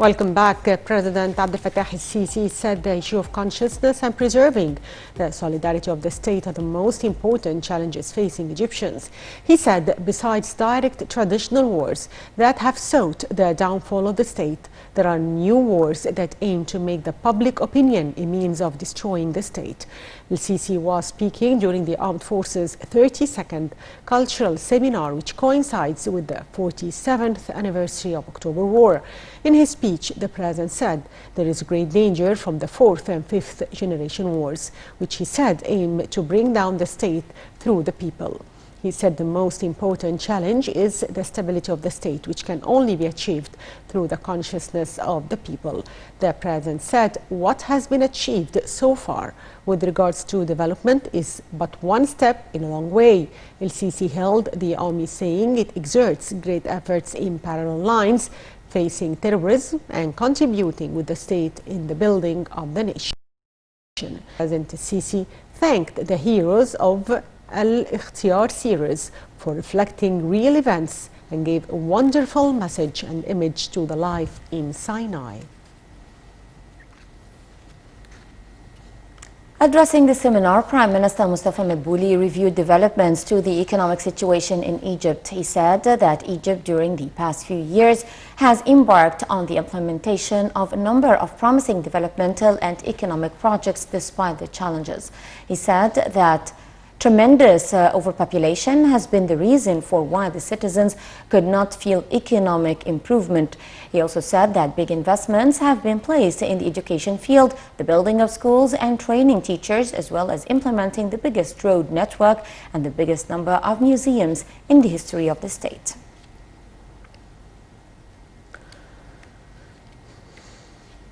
Welcome back. President Abdel Fattah AlSissi said the issue of consciousness and preserving the solidarity of the state are the most important challenges facing Egyptians. He said besides direct traditional wars that have sought the downfall of the state, there are new wars that aim to make the public opinion a means of destroying the state. AlSissi was speaking during the Armed Forces 32nd Cultural Seminar, which coincides with the 47th anniversary of October War. In his speech, the president said there is great danger from the fourth and fifth generation wars, which he said aim to bring down the state through the people. He said the most important challenge is the stability of the state, which can only be achieved through the consciousness of the people. The president said what has been achieved so far with regards to development is but one step in a long way. AlSissi held the army saying it exerts great efforts in parallel lines, facing terrorism and contributing with the state in the building of the nation. President AlSissi thanked the heroes of Al-Ikhtiyar series for reflecting real events and gave a wonderful message and image to the life in Sinai. Addressing the seminar, Prime Minister Mustafa reviewed developments to the economic situation in Egypt. He said that Egypt during the past few years has embarked on the implementation of a number of promising developmental and economic projects despite the challenges. He said that tremendous overpopulation has been the reason for why the citizens could not feel economic improvement. He also said that big investments have been placed in the education field, the building of schools and training teachers, as well as implementing the biggest road network and the biggest number of museums in the history of the state.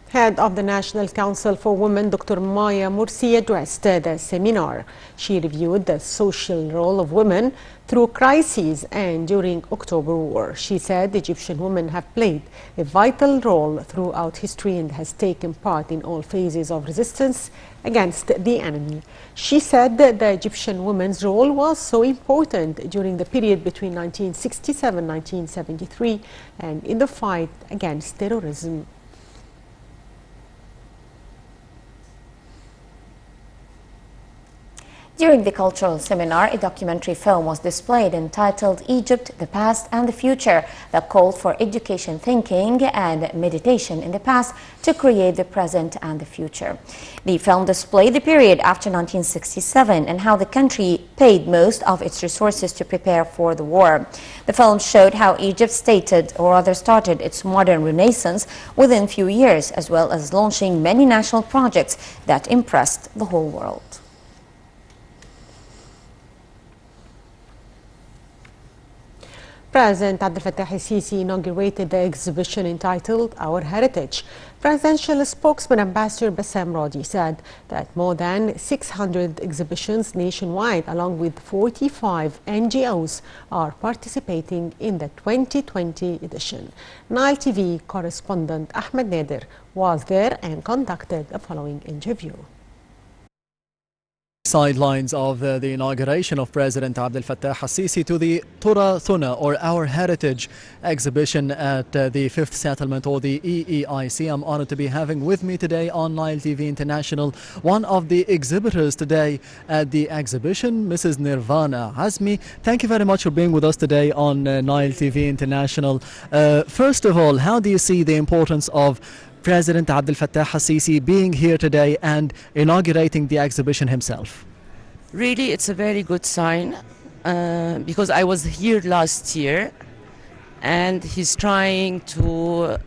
Head of the National Council for Women, Dr. Maya Mursi, addressed the seminar. She reviewed the social role of women through crises and during October War. She said Egyptian women have played a vital role throughout history and has taken part in all phases of resistance against the enemy. She said that the Egyptian women's role was so important during the period between 1967 and 1973 and in the fight against terrorism. During the cultural seminar, a documentary film was displayed entitled Egypt, the Past and the Future that called for education thinking and meditation in the past to create the present and the future. The film displayed the period after 1967 and how the country paid most of its resources to prepare for the war. The film showed how Egypt started its modern renaissance within few years, as well as launching many national projects that impressed the whole world. President Abdel Fattah AlSissi inaugurated the exhibition entitled Our Heritage. Presidential spokesman Ambassador Bassam Radi said that more than 600 exhibitions nationwide along with 45 NGOs are participating in the 2020 edition. Nile TV correspondent Ahmed Nader was there and conducted the following interview. Sidelines of the inauguration of President Abdel Fattah AlSissi to the Thuna or Our Heritage exhibition at the 5th Settlement or the EEIC. I'm honored to be having with me today on Nile TV International one of the exhibitors today at the exhibition, Mrs. Nirvana Azmi. Thank you very much for being with us today on Nile TV International. First of all, how do you see the importance of President Abdel Fattah AlSissi being here today and inaugurating the exhibition himself? Really, it's a very good sign because I was here last year and he's trying to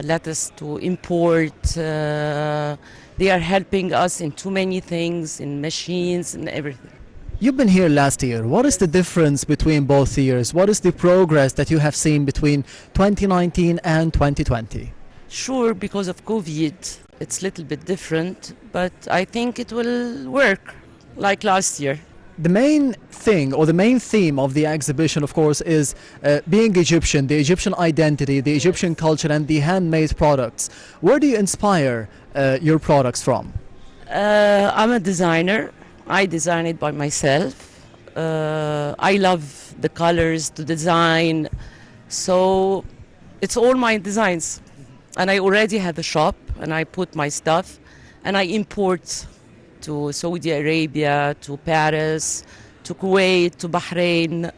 let us to import. They are helping us in too many things, in machines and everything. You've been here last year. What is the difference between both years? What is the progress that you have seen between 2019 and 2020? Sure, because of COVID, it's a little bit different, but I think it will work like last year. The main thing or the main theme of the exhibition, of course, is being Egyptian, the Egyptian identity, the Egyptian culture and the handmade products. Where do you inspire your products from? I'm a designer. I design it by myself. I love the colors, the design, so it's all my designs. and I already have a shop, and I put my stuff, and I import to Saudi Arabia, to Paris, to Kuwait, to Bahrain.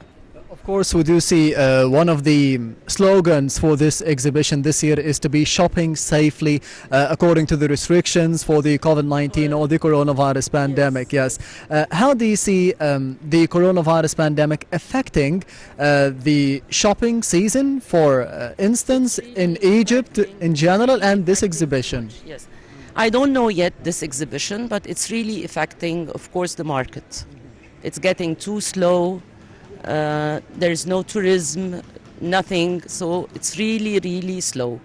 Of course, we do see one of the slogans for this exhibition this year is to be shopping safely according to the restrictions for the COVID-19 or the coronavirus pandemic. Yes. How do you see the coronavirus pandemic affecting the shopping season, for instance, in Egypt in general and this exhibition? Yes. I don't know yet this exhibition, but it's really affecting, of course, the market. It's getting too slow. There's no tourism, nothing, so it's really, really slow.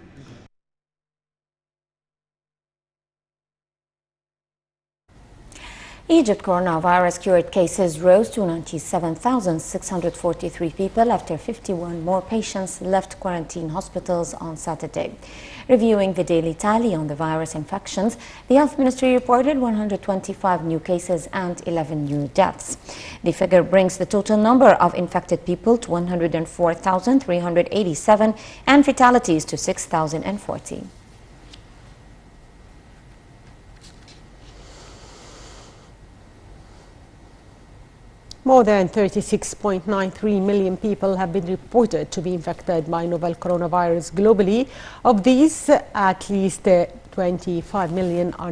Egypt coronavirus cured cases rose to 97,643 people after 51 more patients left quarantine hospitals on Saturday. Reviewing the daily tally on the virus infections, the Health Ministry reported 125 new cases and 11 new deaths. The figure brings the total number of infected people to 104,387 and fatalities to 6,040. More than 36.93 million people have been reported to be infected by novel coronavirus globally. Of these, at least 25 million are